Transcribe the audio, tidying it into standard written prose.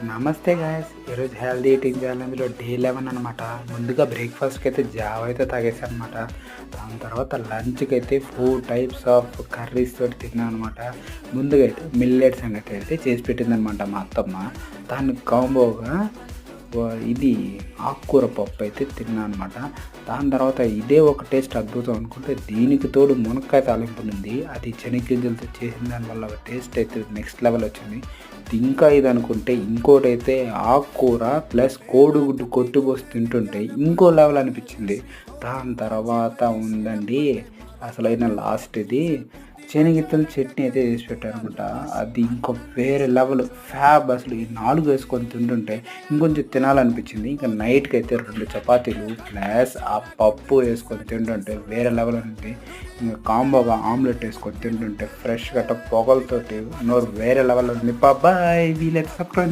నమస్తే గాయ్స్. ఈరోజు healthy eating ఛాలెంజ్‌లో day 11 అనమాట. ముందుగా బ్రేక్‌ఫాస్ట్‌కి అయితే జావ అయితే తాగేసాననమాట. దాని తర్వాత లంచ్‌కి అయితే 4 టైప్స్ ఆఫ్ కర్రీస్ తోటి తిన్నాను అనమాట. ముందుగా అయితే మిల్లెట్ సంగటి అయితే చేసి పెట్టిందనమాట మా అత్తమ్మ. దానికి కాంబోగా ఇది ఆకుకూర పప్పు అయితే తిన్నా అనమాట. దాని తర్వాత ఇదే ఒక టేస్ట్ అద్భుతం అనుకుంటే దీనికి తోడు మునక్కాయ తాలింపు ఉంది. అది శనగగింజలతో చేసిన దానివల్ల టేస్ట్ అయితే నెక్స్ట్ లెవెల్ వచ్చింది. ఇంకా ఇది అనుకుంటే ఇంకోటైతే ఆకుకూర ప్లస్ కోడిగుడ్డు కొట్టిపోసి తింటుంటే ఇంకో లెవెల్ అనిపించింది. దాని తర్వాత ఉందండి అసలైన లాస్ట్ ఇది శనగిత్తలు చట్నీ అయితే చేసి పెట్టారనమాట. అది ఇంకో వేరే లెవెల్ ఫ్యాబ్. అసలు ఈ 4 వేసుకొని తింటుంటే ఇంకొంచెం తినాలనిపించింది. ఇంకా నైట్కి అయితే 2 చపాతీలు ప్లస్ ఆ పప్పు వేసుకొని తింటుంటే వేరే లెవెల్ ఉంది. ఇంకా కాంబోగా ఆమ్లెట్ వేసుకొని తింటుంటే ఫ్రెష్ గట్ట పొగలతోటి నోరు వేరే లెవెల్ ఉంది. బాయ్ వీలైతే సబ్స్క్రైబ్